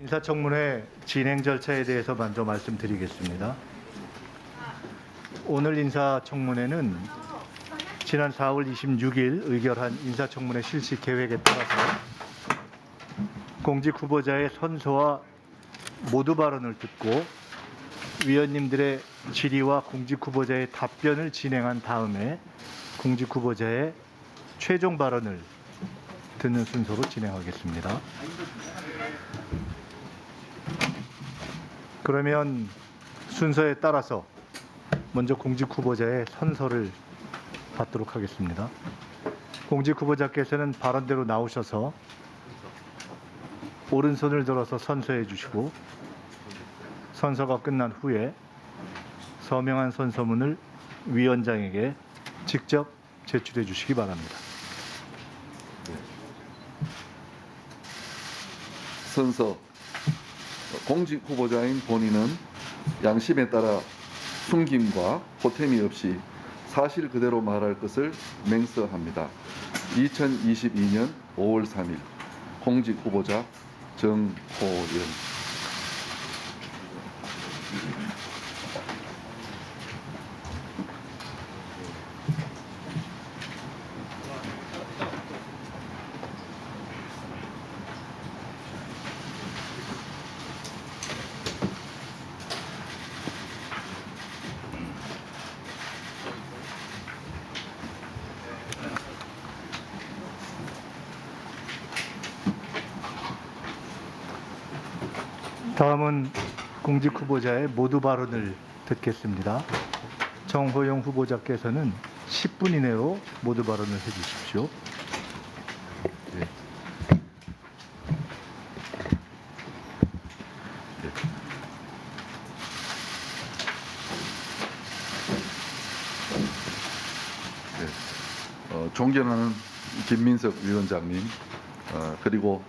인사청문회 진행 절차에 대해서 먼저 말씀드리겠습니다. 오늘 인사청문회는 지난 4월 26일 의결한 인사청문회 실시 계획에 따라서 공직 후보자의 선서와 모두 발언을 듣고 위원님들의 질의와 공직 후보자의 답변을 진행한 다음에 공직 후보자의 최종 발언을 듣는 순서로 진행하겠습니다. 그러면 순서에 따라서 먼저 공직 후보자의 선서를 받도록 하겠습니다. 공직 후보자께서는 발언대로 나오셔서 오른손을 들어서 선서해 주시고 선서가 끝난 후에 서명한 선서문을 위원장에게 직접 제출해 주시기 바랍니다. 선서. 공직 후보자인 본인은 양심에 따라 숨김과 보탬이 없이 사실 그대로 말할 것을 맹세합니다. 2022년 5월 3일 공직 후보자 정호영. 다음은 공직 후보자의 모두 발언을 듣겠습니다. 정호영 후보자께서는 10분 이내로 모두 발언을 해주십시오. 네. 존경하는 김민석 위원장님, 그리고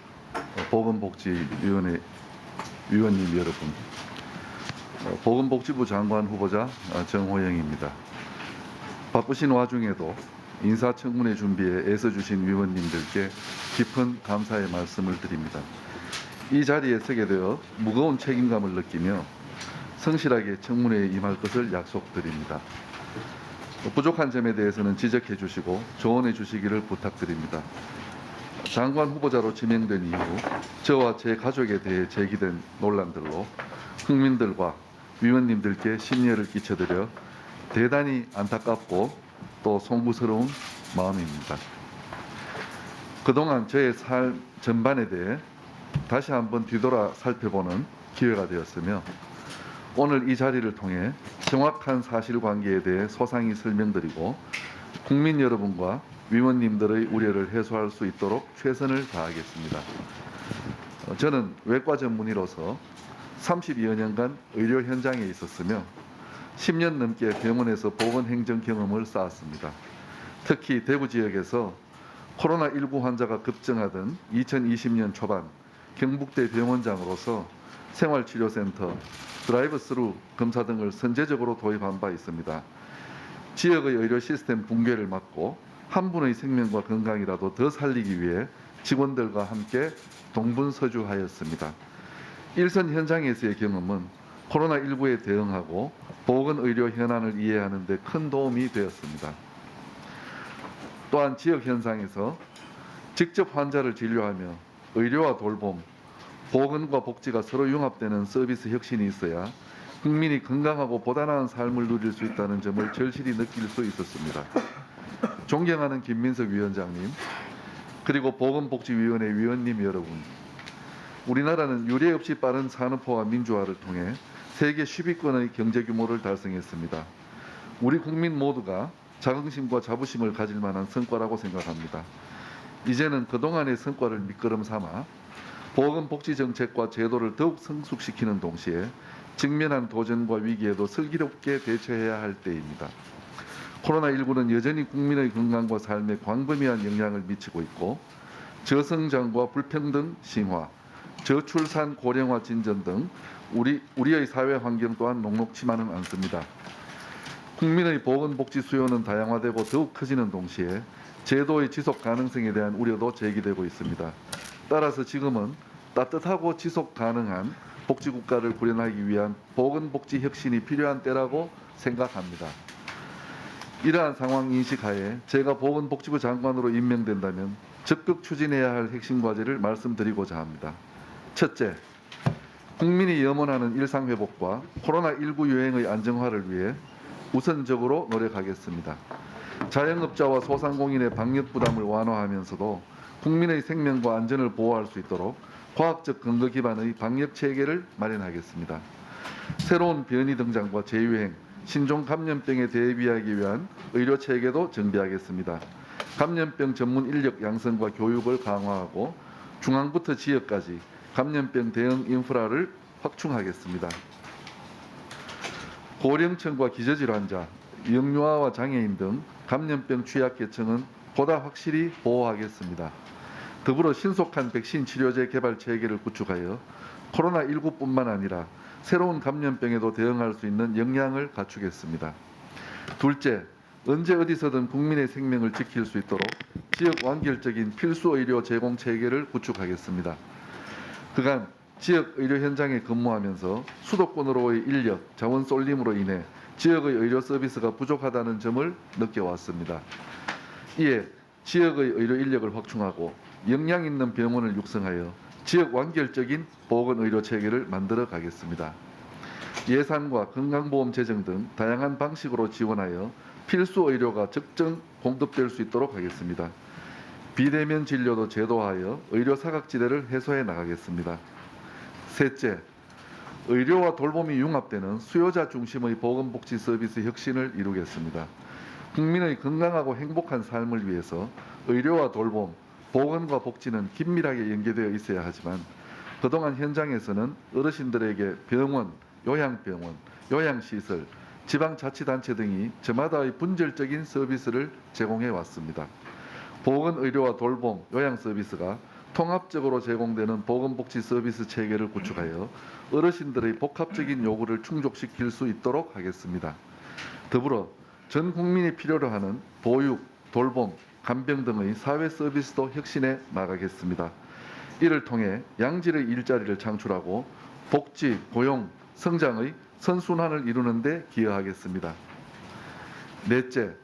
보건복지위원회 위원님 여러분, 보건복지부 장관 후보자 정호영입니다. 바쁘신 와중에도 인사청문회 준비에 애써주신 위원님들께 깊은 감사의 말씀을 드립니다. 이 자리에 서게 되어 무거운 책임감을 느끼며 성실하게 청문회에 임할 것을 약속드립니다. 부족한 점에 대해서는 지적해 주시고 조언해 주시기를 부탁드립니다. 장관 후보자로 지명된 이후 저와 제 가족에 대해 제기된 논란들로 국민들과 위원님들께 심려를 끼쳐드려 대단히 안타깝고 또 송구스러운 마음입니다. 그동안 저의 삶 전반에 대해 다시 한번 뒤돌아 살펴보는 기회가 되었으며 오늘 이 자리를 통해 정확한 사실관계에 대해 소상히 설명드리고 국민 여러분과 위원님들의 우려를 해소할 수 있도록 최선을 다하겠습니다. 저는 외과 전문의로서 32여 년간 의료 현장에 있었으며 10년 넘게 병원에서 보건행정 경험을 쌓았습니다. 특히 대구 지역에서 코로나19 환자가 급증하던 2020년 초반 경북대 병원장으로서 생활치료센터, 드라이브스루 검사 등을 선제적으로 도입한 바 있습니다. 지역의 의료 시스템 붕괴를 막고 한 분의 생명과 건강이라도 더 살리기 위해 직원들과 함께 동분서주하였습니다. 일선 현장에서의 경험은 코로나19에 대응하고 보건의료 현안을 이해하는 데 큰 도움이 되었습니다. 또한 지역 현장에서 직접 환자를 진료하며 의료와 돌봄, 보건과 복지가 서로 융합되는 서비스 혁신이 있어야 국민이 건강하고 보다 나은 삶을 누릴 수 있다는 점을 절실히 느낄 수 있었습니다. 존경하는 김민석 위원장님, 그리고 보건복지위원회 위원님 여러분, 우리나라는 유례 없이 빠른 산업화와 민주화를 통해 세계 10위권의 경제 규모를 달성했습니다. 우리 국민 모두가 자긍심과 자부심을 가질 만한 성과라고 생각합니다. 이제는 그동안의 성과를 밑거름 삼아 보건복지정책과 제도를 더욱 성숙시키는 동시에 직면한 도전과 위기에도 슬기롭게 대처해야 할 때입니다. 코로나19는 여전히 국민의 건강과 삶에 광범위한 영향을 미치고 있고 저성장과 불평등 심화, 저출산 고령화 진전 등 우리의 사회 환경 또한 녹록치만은 않습니다. 국민의 보건복지 수요는 다양화되고 더욱 커지는 동시에 제도의 지속 가능성에 대한 우려도 제기되고 있습니다. 따라서 지금은 따뜻하고 지속 가능한 복지국가를 구현하기 위한 보건복지 혁신이 필요한 때라고 생각합니다. 이러한 상황 인식하에 제가 보건복지부 장관으로 임명된다면 적극 추진해야 할 핵심 과제를 말씀드리고자 합니다. 첫째, 국민이 염원하는 일상회복과 코로나19 유행의 안정화를 위해 우선적으로 노력하겠습니다. 자영업자와 소상공인의 방역 부담을 완화하면서도 국민의 생명과 안전을 보호할 수 있도록 과학적 근거 기반의 방역 체계를 마련하겠습니다. 새로운 변이 등장과 재유행, 신종 감염병에 대비하기 위한 의료 체계도 정비하겠습니다. 감염병 전문 인력 양성과 교육을 강화하고 중앙부터 지역까지 감염병 대응 인프라를 확충하겠습니다. 고령층과 기저질환자, 영유아와 장애인 등 감염병 취약계층은 보다 확실히 보호하겠습니다. 더불어 신속한 백신 치료제 개발 체계를 구축하여 코로나19뿐만 아니라 새로운 감염병에도 대응할 수 있는 역량을 갖추겠습니다. 둘째, 언제 어디서든 국민의 생명을 지킬 수 있도록 지역 완결적인 필수 의료 제공 체계를 구축하겠습니다. 그간 지역 의료 현장에 근무하면서 수도권으로의 인력, 자원 쏠림으로 인해 지역의 의료 서비스가 부족하다는 점을 느껴왔습니다. 이에 지역의 의료 인력을 확충하고 역량 있는 병원을 육성하여 지역 완결적인 보건의료 체계를 만들어 가겠습니다. 예산과 건강보험 재정 등 다양한 방식으로 지원하여 필수 의료가 적정 공급될 수 있도록 하겠습니다. 비대면 진료도 제도화하여 의료 사각지대를 해소해 나가겠습니다. 셋째, 의료와 돌봄이 융합되는 수요자 중심의 보건복지 서비스 혁신을 이루겠습니다. 국민의 건강하고 행복한 삶을 위해서 의료와 돌봄, 보건과 복지는 긴밀하게 연계되어 있어야 하지만 그동안 현장에서는 어르신들에게 병원, 요양병원, 요양시설, 지방자치단체 등이 저마다의 분절적인 서비스를 제공해 왔습니다. 보건의료와 돌봄, 요양서비스가 통합적으로 제공되는 보건복지 서비스 체계를 구축하여 어르신들의 복합적인 요구를 충족시킬 수 있도록 하겠습니다. 더불어 전 국민이 필요로 하는 보육, 돌봄, 간병 등의 사회 서비스도 혁신해 나가겠습니다. 이를 통해 양질의 일자리를 창출하고 복지, 고용, 성장의 선순환을 이루는 데 기여하겠습니다. 넷째,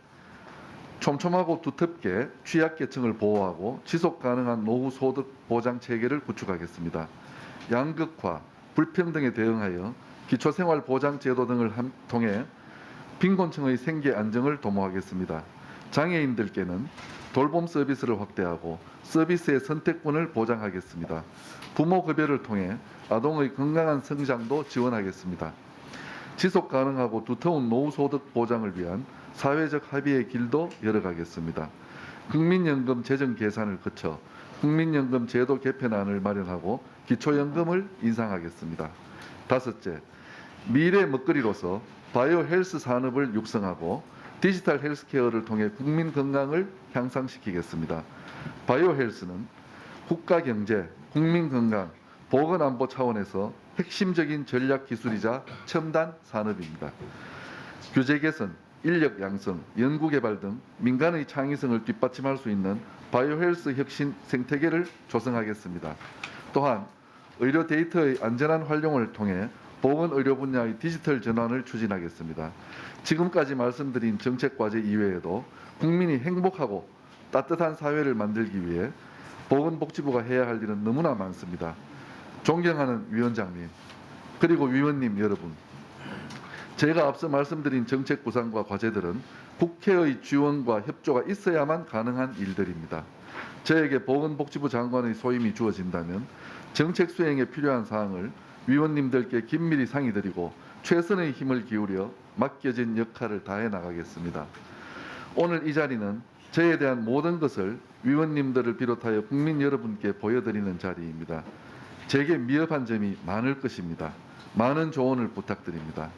촘촘하고 두텁게 취약계층을 보호하고 지속 가능한 노후 소득 보장 체계를 구축하겠습니다. 양극화, 불평등에 대응하여 기초생활보장제도 등을 통해 빈곤층의 생계 안정을 도모하겠습니다. 장애인들께는 돌봄 서비스를 확대하고 서비스의 선택권을 보장하겠습니다. 부모급여를 통해 아동의 건강한 성장도 지원하겠습니다. 지속 가능하고 두터운 노후소득 보장을 위한 사회적 합의의 길도 열어가겠습니다. 국민연금 재정 계산을 거쳐 국민연금 제도 개편안을 마련하고 기초연금을 인상하겠습니다. 다섯째, 미래 먹거리로서 바이오 헬스 산업을 육성하고 디지털 헬스케어를 통해 국민 건강을 향상시키겠습니다. 바이오 헬스는 국가 경제, 국민 건강, 보건 안보 차원에서 핵심적인 전략 기술이자 첨단 산업입니다. 규제 개선, 인력 양성, 연구 개발 등 민간의 창의성을 뒷받침할 수 있는 바이오 헬스 혁신 생태계를 조성하겠습니다. 또한 의료 데이터의 안전한 활용을 통해 보건 의료 분야의 디지털 전환을 추진하겠습니다. 지금까지 말씀드린 정책 과제 이외에도 국민이 행복하고 따뜻한 사회를 만들기 위해 보건복지부가 해야 할 일은 너무나 많습니다. 존경하는 위원장님, 그리고 위원님 여러분, 제가 앞서 말씀드린 정책 구상과 과제들은 국회의 지원과 협조가 있어야만 가능한 일들입니다. 저에게 보건복지부 장관의 소임이 주어진다면 정책 수행에 필요한 사항을 위원님들께 긴밀히 상의드리고 최선의 힘을 기울여 맡겨진 역할을 다해 나가겠습니다. 오늘 이 자리는 저에 대한 모든 것을 위원님들을 비롯하여 국민 여러분께 보여드리는 자리입니다. 제게 미흡한 점이 많을 것입니다. 많은 조언을 부탁드립니다.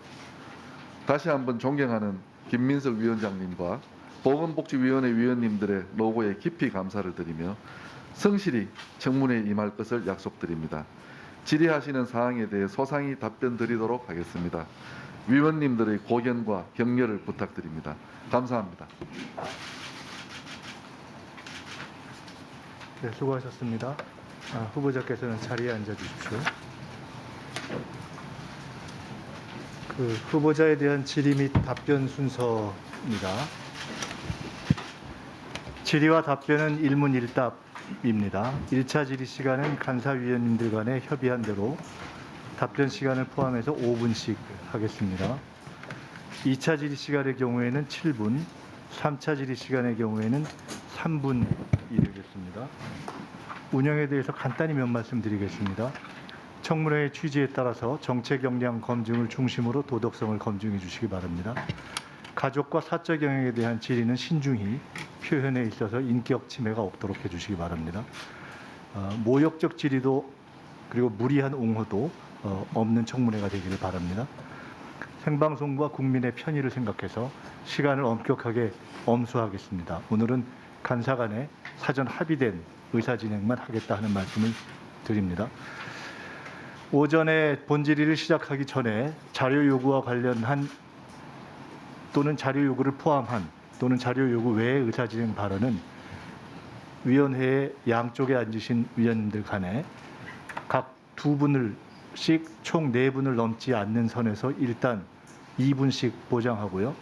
다시 한번 존경하는 김민석 위원장님과 보건복지위원회 위원님들의 노고에 깊이 감사를 드리며 성실히 청문회에 임할 것을 약속드립니다. 질의하시는 사항에 대해 소상히 답변 드리도록 하겠습니다. 위원님들의 고견과 격려를 부탁드립니다. 감사합니다. 네, 수고하셨습니다. 후보자께서는 자리에 앉아 주십시오. 후보자에 대한 질의 및 답변 순서입니다. 질의와 답변은 일문일답입니다. 1차 질의 시간은 간사위원님들 간에 협의한 대로 답변 시간을 포함해서 5분씩 하겠습니다. 2차 질의 시간의 경우에는 7분, 3차 질의 시간의 경우에는 3분이 되겠습니다. 운영에 대해서 간단히 몇 말씀 드리겠습니다. 청문회의 취지에 따라서 정책 역량 검증을 중심으로 도덕성을 검증해 주시기 바랍니다. 가족과 사적 영역에 대한 질의는 신중히 표현에 있어서 인격 침해가 없도록 해주시기 바랍니다. 모욕적 질의도 그리고 무리한 옹호도 없는 청문회가 되기를 바랍니다. 생방송과 국민의 편의를 생각해서 시간을 엄격하게 엄수하겠습니다. 오늘은 간사 간에 사전 합의된 의사 진행만 하겠다 하는 말씀을 드립니다. 오전에 본질의를 시작하기 전에 자료 요구와 관련한 또는 자료 요구를 포함한 또는 자료 요구 외의 의사진행 발언은 위원회의 양쪽에 앉으신 위원님들 간에 각 2분씩 총 4분을 넘지 않는 선에서 일단 2분씩 보장하고요.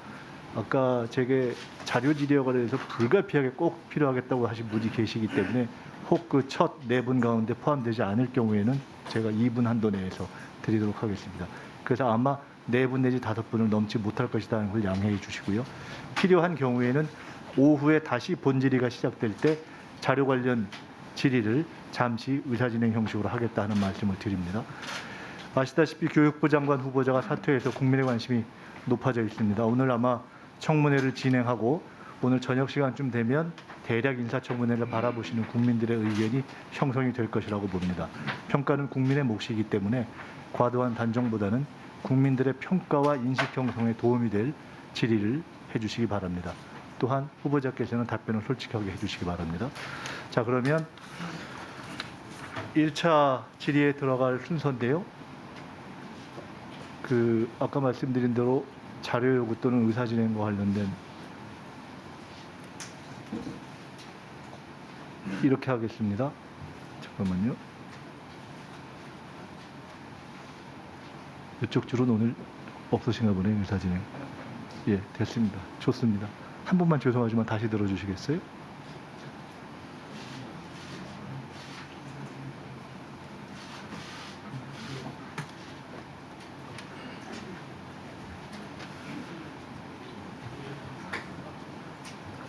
아까 제게 자료 질의와 관련해서 불가피하게 꼭 필요하겠다고 하신 분이 계시기 때문에 혹 그 첫 4분 가운데 포함되지 않을 경우에는 제가 2분 한도 내에서 드리도록 하겠습니다. 그래서 아마 4분 내지 5분을 넘지 못할 것이라는 걸 양해해 주시고요. 필요한 경우에는 오후에 다시 본질의가 시작될 때 자료 관련 질의를 잠시 의사진행 형식으로 하겠다 하는 말씀을 드립니다. 아시다시피 교육부 장관 후보자가 사퇴해서 국민의 관심이 높아져 있습니다. 오늘 아마 청문회를 진행하고 오늘 저녁 시간쯤 되면 대략 인사청문회를 바라보시는 국민들의 의견이 형성이 될 것이라고 봅니다. 평가는 국민의 몫이기 때문에 과도한 단정보다는 국민들의 평가와 인식 형성에 도움이 될 질의를 해주시기 바랍니다. 또한 후보자께서는 답변을 솔직하게 해주시기 바랍니다. 자, 그러면 1차 질의에 들어갈 순서인데요. 아까 말씀드린 대로 자료 요구 또는 의사진행과 관련된 이렇게 하겠습니다. 잠깐만요. 이쪽 줄은 오늘 없으신가 보네요. 의사진행. 예, 됐습니다. 좋습니다. 한 번만 죄송하지만 다시 들어주시겠어요?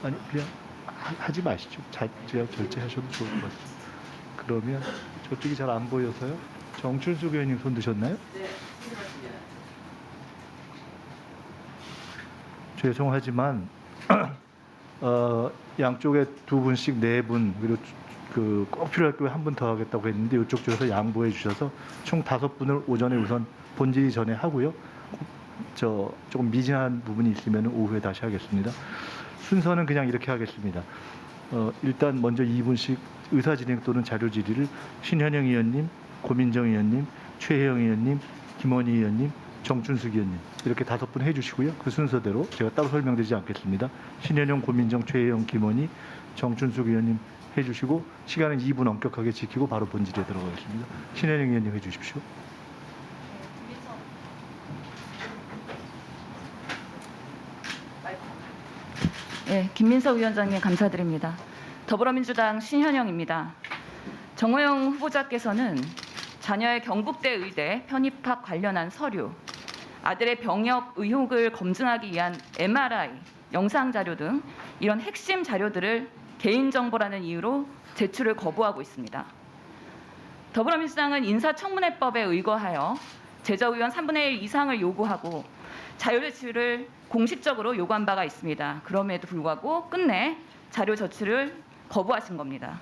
아니, 그냥 하지 마시죠. 제가 결제하셔도 좋을 것 같습니다. 그러면 저쪽이 잘 안 보여서요. 정춘숙 의원님 손 드셨나요? 네. 죄송하지만 양쪽에 2분씩 4분 그리고 꼭 필요할 경우에 한 분 더 하겠다고 했는데 이쪽 쪽에서 양보해 주셔서 총 5분을 오전에 우선 본질의 전에 하고요. 조금 미진한 부분이 있으면 오후에 다시 하겠습니다. 순서는 그냥 이렇게 하겠습니다. 일단 먼저 2분씩 의사진행 또는 자료 질의를 신현영 의원님, 고민정 의원님, 최혜영 의원님, 김원희 의원님, 정춘숙 의원님 이렇게 5분 해주시고요. 그 순서대로 제가 따로 설명드리지 않겠습니다. 신현영, 고민정, 최혜영, 김원희, 정춘숙 의원님 해주시고 시간은 2분 엄격하게 지키고 바로 본질에 들어가겠습니다. 신현영 의원님 해주십시오. 네, 김민석 위원장님 감사드립니다. 더불어민주당 신현영입니다. 정호영 후보자께서는 자녀의 경북대 의대 편입학 관련한 서류, 아들의 병역 의혹을 검증하기 위한 MRI, 영상 자료 등 이런 핵심 자료들을 개인정보라는 이유로 제출을 거부하고 있습니다. 더불어민주당은 인사청문회법에 의거하여 제적의원 3분의 1 이상을 요구하고 자료 제출을 공식적으로 요구한 바가 있습니다. 그럼에도 불구하고 끝내 자료 제출을 거부하신 겁니다.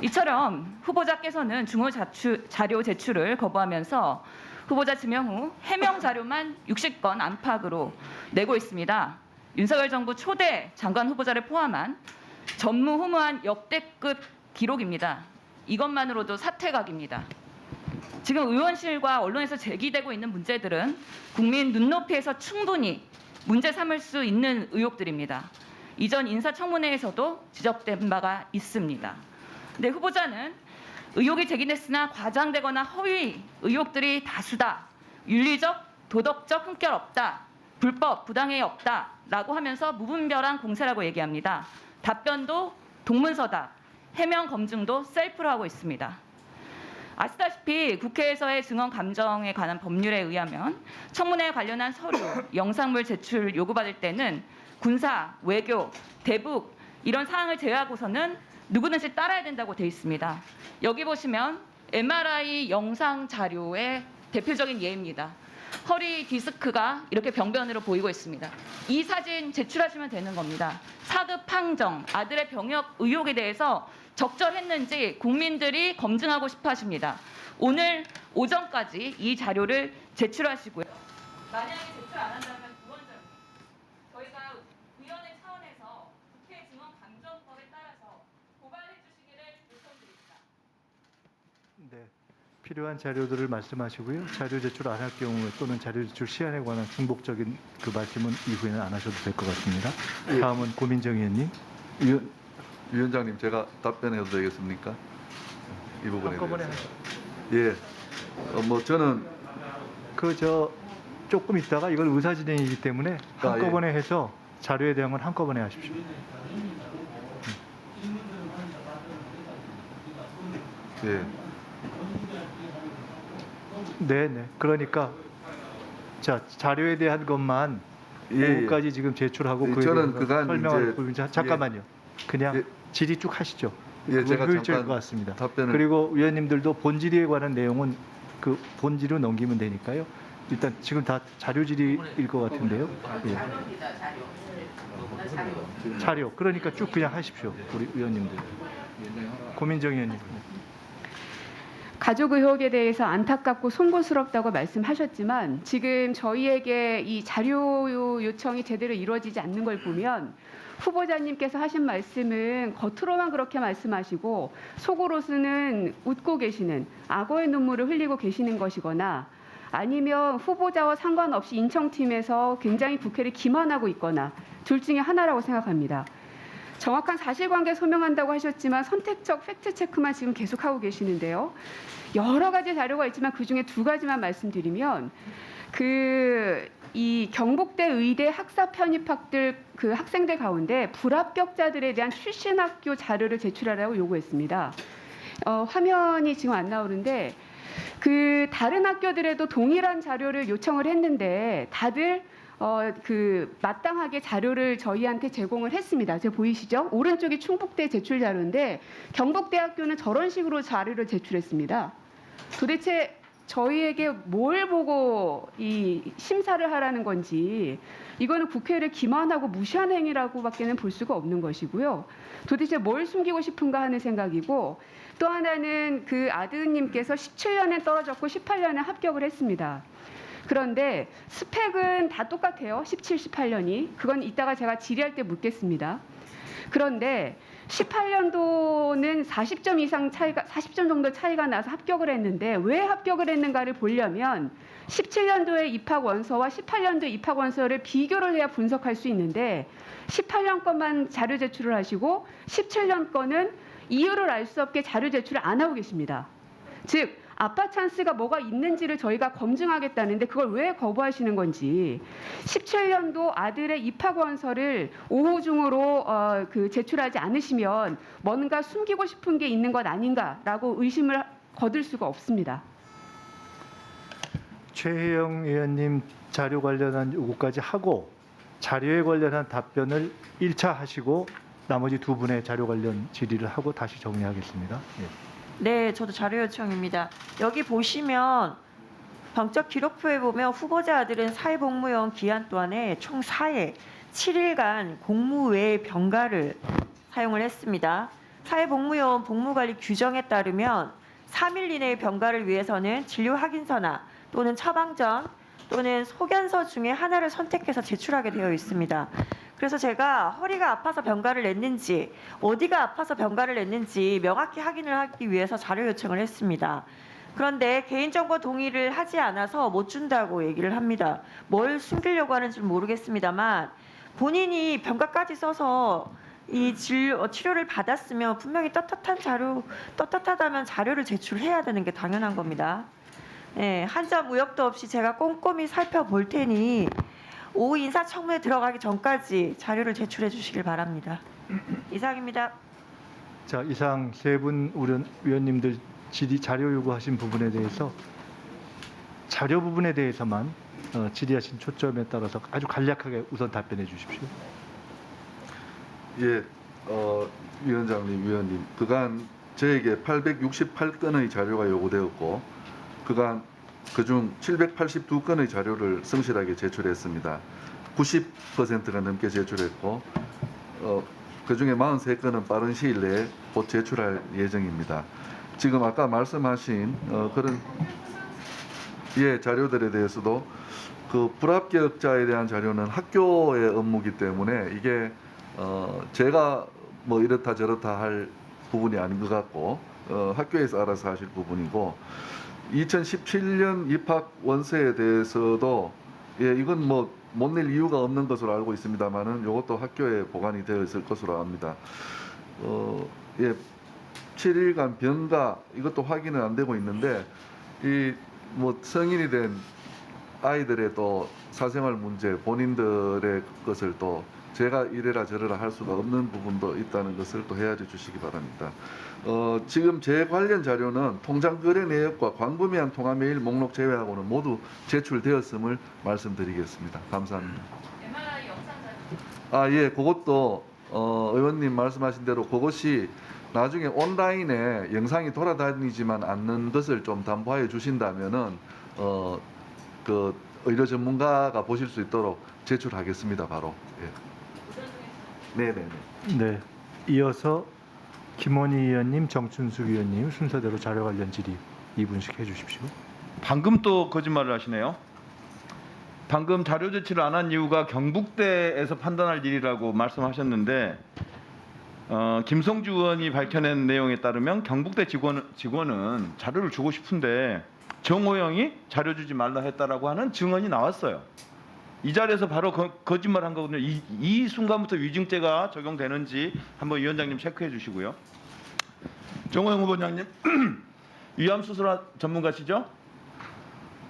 이처럼 후보자께서는 중요 자료 제출을 거부하면서 후보자 지명 후 해명 자료만 60건 안팎으로 내고 있습니다. 윤석열 정부 초대 장관 후보자를 포함한 전무후무한 역대급 기록입니다. 이것만으로도 사퇴각입니다. 지금 의원실과 언론에서 제기되고 있는 문제들은 국민 눈높이에서 충분히 문제 삼을 수 있는 의혹들입니다. 이전 인사청문회에서도 지적된 바가 있습니다. 근데 후보자는 의혹이 제기됐으나 과장되거나 허위 의혹들이 다수다. 윤리적, 도덕적 흠결 없다. 불법, 부당해 없다라고 하면서 무분별한 공세라고 얘기합니다. 답변도 동문서답, 해명 검증도 셀프로 하고 있습니다. 아시다시피 국회에서의 증언 감정에 관한 법률에 의하면 청문회에 관련한 서류, 영상물 제출 요구받을 때는 군사, 외교, 대북 이런 사항을 제외하고서는 누구든지 따라야 된다고 되어 있습니다. 여기 보시면 MRI 영상 자료의 대표적인 예입니다. 허리 디스크가 이렇게 병변으로 보이고 있습니다. 이 사진 제출하시면 되는 겁니다. 사급 항정, 아들의 병역 의혹에 대해서 적절했는지 국민들이 검증하고 싶어 하십니다. 오늘 오전까지 이 자료를 제출하시고요. 만약에 제출 안 한다면 부원장님, 저희가 위원회 차원에서 국회 증언 감정법에 따라서 고발해 주시기를 요청드립니다. 네, 필요한 자료들을 말씀하시고요. 자료 제출 안 할 경우에 또는 자료 제출 시한에 관한 중복적인 그 말씀은 이후에는 안 하셔도 될 것 같습니다. 예. 다음은 고민정 의원님. 위원장님, 제가 답변해도 되겠습니까? 이 부분에 한꺼번에 대해서. 예. 뭐 저는 조금 있다가 이건 의사 진행이기 때문에 아, 한꺼번에 해서 자료에 대한 건 한꺼번에 하십시오. 예. 네. 그러니까 자 자료에 대한 것만 예. 오후까지 지금 제출하고 예, 그에 저는 대해서 그간 설명을 이제- 보면 잠깐만요. 그냥 예. 질의 쭉 하시죠. 예, 그건 제가 효율적일 잠깐 것 같습니다. 답변을- 그리고 위원님들도 본질에 관한 내용은 그 본질로 넘기면 되니까요. 일단 지금 다 자료 질의일 것 같은데요. 예. 자료. 그러니까 쭉 그냥 하십시오. 우리 위원님들. 고민정 의원님. 가족 의혹에 대해서 안타깝고 송구스럽다고 말씀하셨지만 지금 저희에게 이 자료 요청이 제대로 이루어지지 않는 걸 보면 후보자님께서 하신 말씀은 겉으로만 그렇게 말씀하시고 속으로서는 웃고 계시는 악어의 눈물을 흘리고 계시는 것이거나 아니면 후보자와 상관없이 인청팀에서 굉장히 국회를 기만하고 있거나 둘 중에 하나라고 생각합니다. 정확한 사실관계 소명한다고 하셨지만 선택적 팩트체크만 지금 계속하고 계시는데요. 여러 가지 자료가 있지만 그중에 두 가지만 말씀드리면 이 경북대 의대 학사 편입학들 그 학생들 가운데 불합격자들에 대한 출신 학교 자료를 제출하라고 요구했습니다. 화면이 지금 안 나오는데 그 다른 학교들에도 동일한 자료를 요청을 했는데 다들 마땅하게 자료를 저희한테 제공을 했습니다. 지금 보이시죠? 오른쪽이 충북대 제출 자료인데 경북대학교는 저런 식으로 자료를 제출했습니다. 도대체 저희에게 뭘 보고 이 심사를 하라는 건지 이거는 국회를 기만하고 무시한 행위라고밖에는 볼 수가 없는 것이고요. 도대체 뭘 숨기고 싶은가 하는 생각이고 또 하나는 그 아드님께서 17년에 떨어졌고 18년에 합격을 했습니다. 그런데 스펙은 다 똑같아요. 17, 18년이. 그건 이따가 제가 질의할 때 묻겠습니다. 그런데 18년도는 40점 이상 차이가 40점 정도 차이가 나서 합격을 했는데 왜 합격을 했는가를 보려면 17년도의 입학 원서와 18년도 입학 원서를 비교를 해야 분석할 수 있는데 18년 것만 자료 제출을 하시고 17년 거는 이유를 알 수 없게 자료 제출을 안 하고 계십니다. 즉 아빠 찬스가 뭐가 있는지를 저희가 검증하겠다는데 그걸 왜 거부하시는 건지 17년도 아들의 입학 원서를 오후 중으로 제출하지 않으시면 뭔가 숨기고 싶은 게 있는 것 아닌가라고 의심을 거둘 수가 없습니다. 최혜영 의원님 자료 관련한 요구까지 하고 자료에 관련한 답변을 1차 하시고 나머지 두 분의 자료 관련 질의를 하고 다시 정리하겠습니다. 예. 네, 저도 자료 요청입니다. 여기 보시면 병적 기록부에 보면 후보자 아들은 사회복무요원 기한 동안에 총 4회 7일간 공무 외 병가를 사용을 했습니다. 사회복무요원 복무관리 규정에 따르면 3일 이내의 병가를 위해서는 진료 확인서나 또는 처방전 또는 소견서 중에 하나를 선택해서 제출하게 되어 있습니다. 그래서 제가 허리가 아파서 병가를 냈는지 어디가 아파서 병가를 냈는지 명확히 확인을 하기 위해서 자료 요청을 했습니다. 그런데 개인정보 동의를 하지 않아서 못 준다고 얘기를 합니다. 뭘 숨기려고 하는지 모르겠습니다만 본인이 병가까지 써서 치료를 받았으면 분명히 떳떳하다면 자료를 제출해야 되는 게 당연한 겁니다. 예, 한 점 의혹도 없이 제가 꼼꼼히 살펴볼 테니 오후 인사청문회 들어가기 전까지 자료를 제출해 주시길 바랍니다. 이상입니다. 자, 이상 세 분 위원님들 질의 자료 요구하신 부분에 대해서 자료 부분에 대해서만 질의하신 초점에 따라서 아주 간략하게 우선 답변해 주십시오. 예, 위원장님, 위원님, 그간 저에게 868건의 자료가 요구되었고, 그중 782건의 자료를 성실하게 제출했습니다. 90%가 넘게 제출했고, 그중에 43건은 빠른 시일 내에 곧 제출할 예정입니다. 지금 아까 말씀하신 그런 자료들에 대해서도 그 불합격자에 대한 자료는 학교의 업무이기 때문에 이게 제가 뭐 이렇다 저렇다 할 부분이 아닌 것 같고 학교에서 알아서 하실 부분이고 2017년 입학 원서에 대해서도 이건 뭐 못 낼 이유가 없는 것으로 알고 있습니다만은 이것도 학교에 보관이 되어 있을 것으로 압니다. 7일간 병가 이것도 확인은 안 되고 있는데 이 뭐 성인이 된 아이들의 또 사생활 문제 본인들의 것을 또 제가 이래라 저래라 할 수가 없는 부분도 있다는 것을 또 헤아려 주시기 바랍니다. 지금 제 관련 자료는 통장 거래 내역과 광범위한 통화 메일 목록 제외하고는 모두 제출되었음을 말씀드리겠습니다. 감사합니다. MRI 영상 자료. 그것도 의원님 말씀하신 대로 그것이 나중에 온라인에 영상이 돌아다니지만 않는 것을 좀 담보해 주신다면은 그 의료 전문가가 보실 수 있도록 제출하겠습니다. 바로. 네네네. 네, 이어서 김원희 의원님, 정춘숙 의원님 순서대로 자료 관련 질의 2분씩 해주십시오. 방금 또 거짓말을 하시네요. 방금 자료 제출을 안 한 이유가 경북대에서 판단할 일이라고 말씀하셨는데 김성주 의원이 밝혀낸 내용에 따르면 경북대 직원은 자료를 주고 싶은데 정호영이 자료 주지 말라 했다라고 하는 증언이 나왔어요. 이 자리에서 바로 거짓말한 거거든요. 이 순간부터 위증죄가 적용되는지 한번 위원장님 체크해 주시고요. 정호영 후보장님 위암 수술 전문가시죠?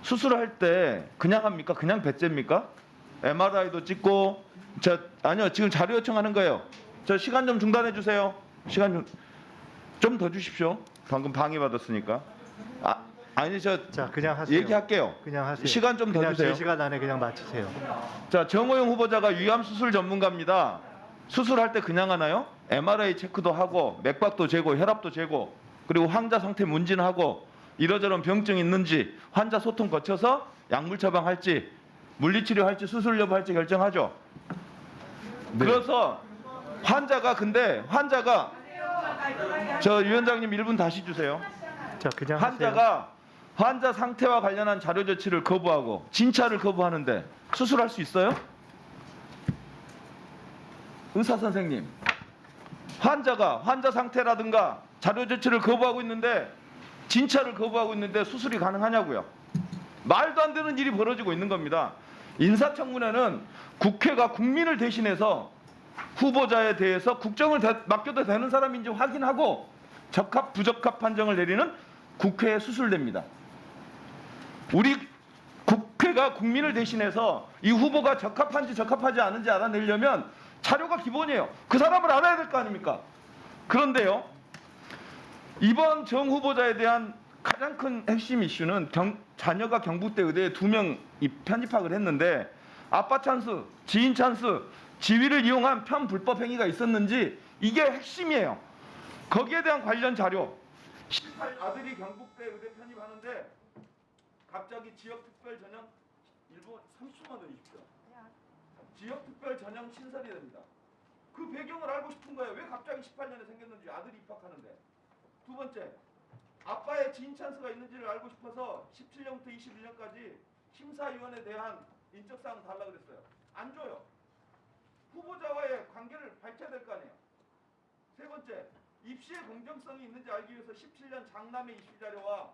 수술할 때 그냥 합니까? 그냥 배째입니까? MRI도 찍고 아니요 지금 자료 요청하는 거예요. 저 시간 좀 중단해 주세요. 시간 좀 더 주십시오. 방금 방해받았으니까. 자, 그냥 하세요. 얘기할게요. 그냥 하세요. 시간 좀 더 그냥 주세요. 3시간 안에 그냥 마치세요. 자, 정호영 후보자가 위암 수술 전문가입니다. 수술할 때 그냥 하나요? MRI 체크도 하고 맥박도 재고 혈압도 재고 그리고 환자 상태 문진하고 이러저런 병증이 있는지 환자 소통 거쳐서 약물 처방할지 물리치료할지 수술 여부할지 결정하죠. 네. 그래서 환자가 저 위원장님 1분 다시 주세요. 자, 그냥 하세요. 환자가 환자 상태와 관련한 자료 제출을 거부하고 진찰을 거부하는데 수술할 수 있어요? 의사 선생님, 환자가 환자 상태라든가 자료 제출을 거부하고 있는데 진찰을 거부하고 있는데 수술이 가능하냐고요? 말도 안 되는 일이 벌어지고 있는 겁니다. 인사청문회는 국회가 국민을 대신해서 후보자에 대해서 국정을 맡겨도 되는 사람인지 확인하고 적합 부적합 판정을 내리는 국회에 수술됩니다. 우리 국회가 국민을 대신해서 이 후보가 적합한지 적합하지 않은지 알아내려면 자료가 기본이에요. 그 사람을 알아야 될 거 아닙니까? 그런데요, 이번 정 후보자에 대한 가장 큰 핵심 이슈는 자녀가 경북대 의대에 2명 편입학을 했는데 아빠 찬스, 지인 찬스, 지위를 이용한 편불법 행위가 있었는지 이게 핵심이에요. 거기에 대한 관련 자료. 18 아들이 경북대 의대 편입하는데 갑자기 지역특별 전형 일부 30초만 더 주십시오. 지역특별 전형 신설이 됩니다. 그 배경을 알고 싶은 거예요. 왜 갑자기 18년에 생겼는지 아들이 입학하는데. 두 번째, 아빠의 지인 찬스가 있는지를 알고 싶어서 17년부터 21년까지 심사위원에 대한 인적사항 달라고 그랬어요. 안 줘요. 후보자와의 관계를 밝혀야 될 거 아니에요. 세 번째, 입시의 공정성이 있는지 알기 위해서 17년 장남의 입시 자료와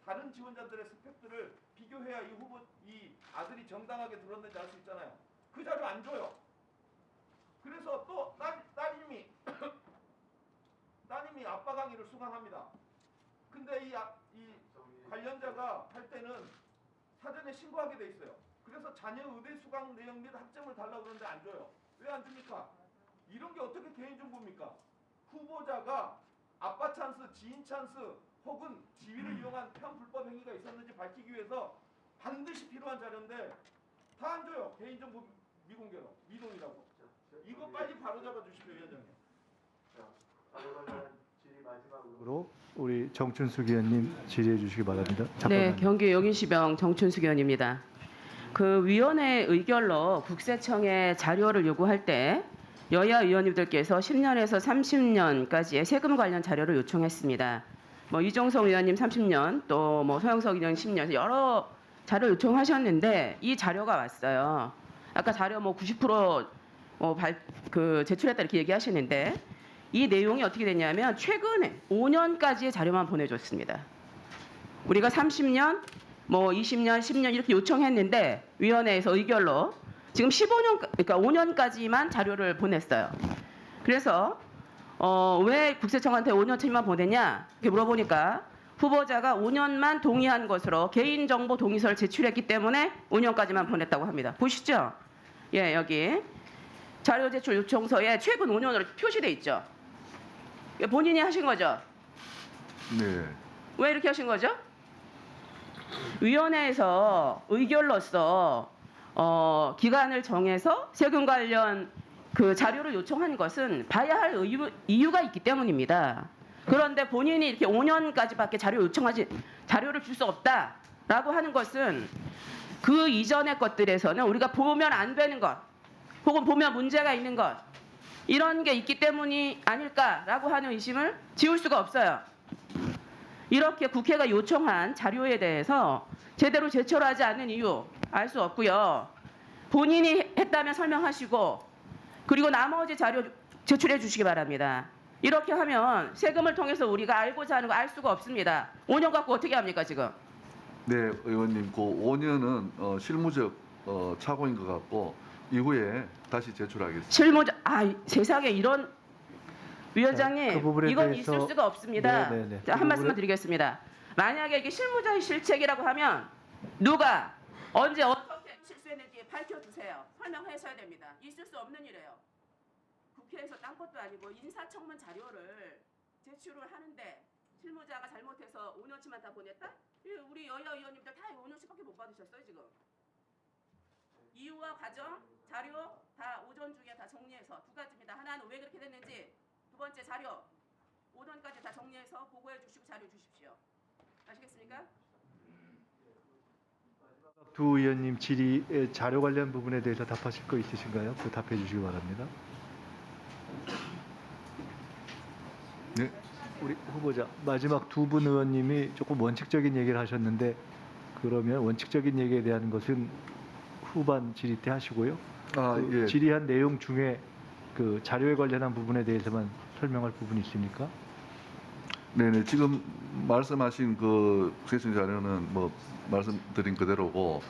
다른 지원자들의 스펙들을 비교해야 이 아들이 정당하게 들었는지 알 수 있잖아요. 그 자료 안 줘요. 그래서 또 따님이 따님이 아빠 강의를 수강합니다. 근데 이 관련자가 할 때는 사전에 신고하게 돼 있어요. 그래서 자녀 의대 수강 내용 및 학점을 달라고 그러는데 안 줘요. 왜 안 줍니까? 이런 게 어떻게 개인정보입니까? 후보자가 아빠 찬스, 지인 찬스 혹은 지위를 이용한 편불법 행위가 있었는지 밝히기 위해서 반드시 필요한 자료인데 다 안 줘요. 개인정보 미공개로, 미동이라고. 이거 빨리 바로잡아 주십시오, 위원장님. 으로 우리 정춘숙 의원님 질의해 주시기 바랍니다. 네, 잠깐만요. 경기 용인시병 정춘숙 의원입니다. 그 위원회 의결로 국세청에 자료를 요구할 때 여야 의원님들께서 10년에서 30년까지의 세금 관련 자료를 요청했습니다. 뭐 이종성 의원님 30년, 또 뭐 소영석 의원 10년 여러 자료 요청하셨는데 이 자료가 왔어요. 아까 자료 뭐 90% 제출했다 이렇게 얘기하시는데 이 내용이 어떻게 됐냐면 최근에 5년까지의 자료만 보내줬습니다. 우리가 30년, 뭐 20년, 10년 이렇게 요청했는데 위원회에서 의결로 지금 15년, 그러니까 5년까지만 자료를 보냈어요. 그래서 왜 국세청한테 5년치만 보냈냐 이렇게 물어보니까 후보자가 5년만 동의한 것으로 개인정보 동의서를 제출했기 때문에 5년까지만 보냈다고 합니다. 보시죠. 예, 여기 자료 제출 요청서에 최근 5년으로 표시돼 있죠. 본인이 하신 거죠? 네. 왜 이렇게 하신 거죠? 위원회에서 의결로서 기간을 정해서 세금 관련 그 자료를 요청한 것은 봐야 할 이유가 있기 때문입니다. 그런데 본인이 이렇게 5년까지밖에 자료를 줄 수 없다라고 하는 것은 그 이전의 것들에서는 우리가 보면 안 되는 것, 혹은 보면 문제가 있는 것 이런 게 있기 때문이 아닐까라고 하는 의심을 지울 수가 없어요. 이렇게 국회가 요청한 자료에 대해서 제대로 제출하지 않는 이유 알 수 없고요. 본인이 했다면 설명하시고 그리고 나머지 자료 제출해 주시기 바랍니다. 이렇게 하면 세금을 통해서 우리가 알고자 하는 거 알 수가 없습니다. 5년 갖고 어떻게 합니까 지금? 네, 의원님, 그 5년은 실무적 착오인 것 같고 이후에 다시 제출하겠습니다. 실무자 세상에 이런 위원장님 그 부분에 이건 대해서- 있을 수가 없습니다. 네네네. 자, 그 한 말씀만 부분에- 드리겠습니다. 만약에 이게 실무자의 실책이라고 하면 누가 언제 어떻게 실수했는지 밝혀주세요. 설명하셔야 됩니다. 있을 수 없는 일이에요. 국회에서 딴 것도 아니고 인사청문 자료를 제출을 하는데 실무자가 잘못해서 5년치만 다 보냈다? 우리 여야 의원님들 다 5년치밖에 못 받으셨어요 지금. 이유와 과정, 자료 다 오전 중에 다 정리해서 두 가지입니다. 하나는 왜 그렇게 됐는지, 두 번째 자료 5년까지 다 정리해서 보고해 주시고 자료 주십시오. 아시겠습니까? 두 의원님 질의 자료 관련 부분에 대해서 답하실 거 있으신가요? 그 답해 주시기 바랍니다. 네. 우리 후보자 마지막 두 분 의원님이 조금 원칙적인 얘기를 하셨는데 그러면 원칙적인 얘기에 대한 것은 후반 질의 때 하시고요. 그 예. 질의한 내용 중에 그 자료에 관련한 부분에 대해서만 설명할 부분이 있습니까? 네네, 지금 말씀하신 그 국세청 자료는 뭐 말씀드린 그대로고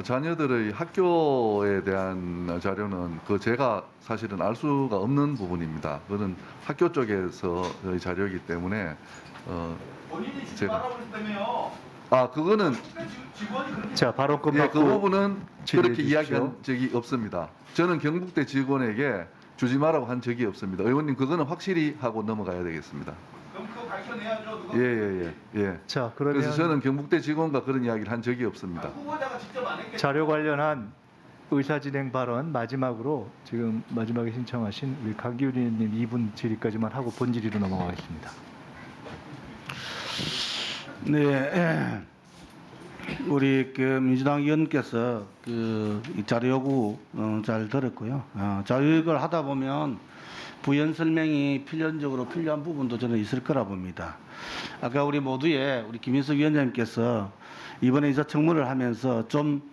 자녀들의 학교에 대한 자료는 그 제가 사실은 알 수가 없는 부분입니다. 그거는 학교 쪽에서의 자료이기 때문에 본인이 주지 제가- 말라고 그랬다며요. 그거는 직원이 그렇게 자, 발언 예, 끝났고 그 부분은 질의해 그렇게 주십시오. 이야기한 적이 없습니다. 저는 경북대 직원에게 주지 말라고 한 적이 없습니다. 의원님 그거는 확실히 하고 넘어가야 되겠습니다. 그럼 그거 밝혀내야죠. 누가 예. 자, 그러면 그래서 저는 경북대 직원과 그런 이야기를 한 적이 없습니다. 후보자가 직접 안 했겠죠. 자료 관련한 의사진행 발언 마지막으로 지금 마지막에 신청하신 우리 강기훈 의원님 2분 질의까지만 하고 본질의로 넘어가겠습니다. 네, 우리 그 민주당 의원께서 이 자료 요구 잘 들었고요. 자료 요구를 하다 보면 부연 설명이 필연적으로 필요한 부분도 저는 있을 거라 봅니다. 아까 우리 모두의 우리 김인석 위원장님께서 이번에 인사청문을 하면서 좀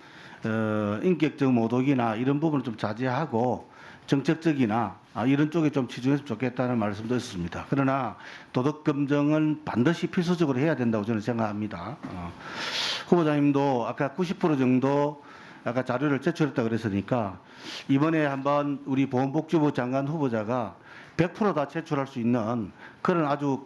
인격적 모독이나 이런 부분을 좀 자제하고 정책적이나 이런 쪽에 좀 치중했으면 좋겠다는 말씀도 있었습니다. 그러나 도덕 검증은 반드시 필수적으로 해야 된다고 저는 생각합니다. 후보자님도 아까 90% 정도 아까 자료를 제출했다 그랬으니까 이번에 한번 우리 보건복지부 장관 후보자가 100% 다 제출할 수 있는 그런 아주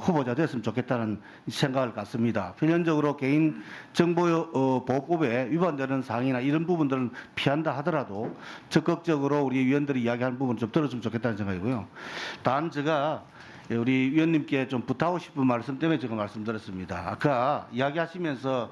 후보자 됐으면 좋겠다는 생각을 갖습니다. 필연적으로 개인정보보호법에 위반되는 사항이나 이런 부분들은 피한다 하더라도 적극적으로 우리 위원들이 이야기하는 부분 좀 들었으면 좋겠다는 생각이고요. 단 제가 우리 위원님께 좀 부탁하고 싶은 말씀 때문에 제가 말씀드렸습니다. 아까 이야기하시면서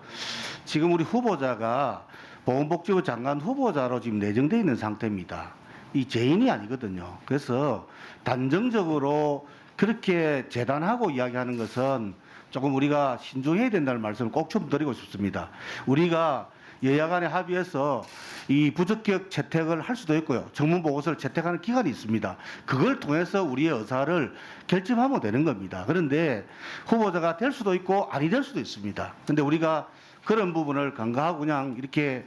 지금 우리 후보자가 보건복지부 장관 후보자로 지금 내정되어 있는 상태입니다. 이 죄인이 아니거든요. 그래서 단정적으로 그렇게 재단하고 이야기하는 것은 조금 우리가 신중해야 된다는 말씀을 꼭 좀 드리고 싶습니다. 우리가 여야 간에 합의해서 이 부적격 채택을 할 수도 있고요. 정문 보고서를 채택하는 기간이 있습니다. 그걸 통해서 우리의 의사를 결정하면 되는 겁니다. 그런데 후보자가 될 수도 있고 아니 될 수도 있습니다. 그런데 우리가 그런 부분을 간과하고 그냥 이렇게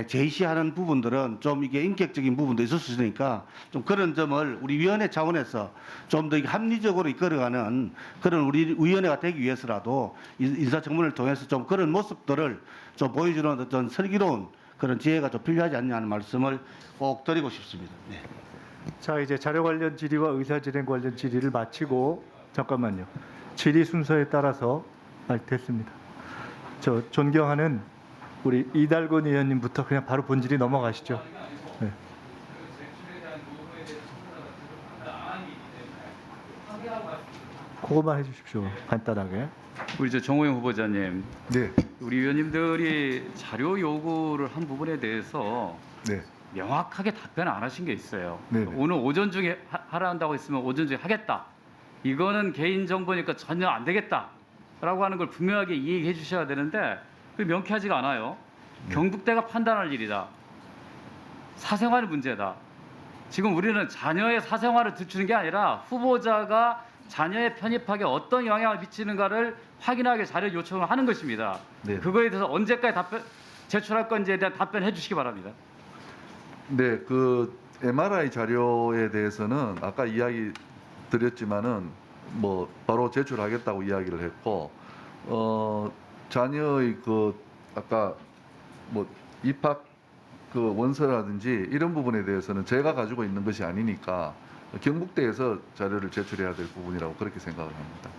제시하는 부분들은 좀 이게 인격적인 부분도 있을 수 있으니까 좀 그런 점을 우리 위원회 차원에서 좀 더 합리적으로 이끌어가는 그런 우리 위원회가 되기 위해서라도 인사청문회를 통해서 좀 그런 모습들을 좀 보여주는 어떤 슬기로운 그런 지혜가 좀 필요하지 않냐는 말씀을 꼭 드리고 싶습니다. 네. 자, 이제 자료 관련 질의와 의사진행 관련 질의를 마치고 잠깐만요. 질의 순서에 따라서 됐습니다. 저 존경하는 우리 이달곤 의원님부터 그냥 바로 본질이 넘어가시죠. 네. 그것만 해주십시오. 간단하게. 우리 정호영 후보자님, 네. 우리 위원님들이 자료 요구를 한 부분에 대해서 네. 명확하게 답변 안 하신 게 있어요. 네네. 오늘 오전 중에 하라 한다고 했으면 오전 중에 하겠다. 이거는 개인 정보니까 전혀 안 되겠다라고 하는 걸 분명하게 이야기해 주셔야 되는데 그 명쾌하지가 않아요. 경북대가 판단할 일이다. 사생활의 문제다. 지금 우리는 자녀의 사생활을 들추는 게 아니라 후보자가 자녀의 편입학에 어떤 영향을 미치는가를 확인하게 자료 요청을 하는 것입니다. 네. 그거에 대해서 언제까지 제출할 건지에 대한 답변해 주시기 바랍니다. 네, 그 MRI 자료에 대해서는 아까 이야기 드렸지만은 뭐 바로 제출하겠다고 이야기를 했고 자녀의 아까 뭐 입학 원서라든지 이런 부분에 대해서는 제가 가지고 있는 것이 아니니까 경북대에서 자료를 제출해야 될 부분이라고 그렇게 생각을 합니다.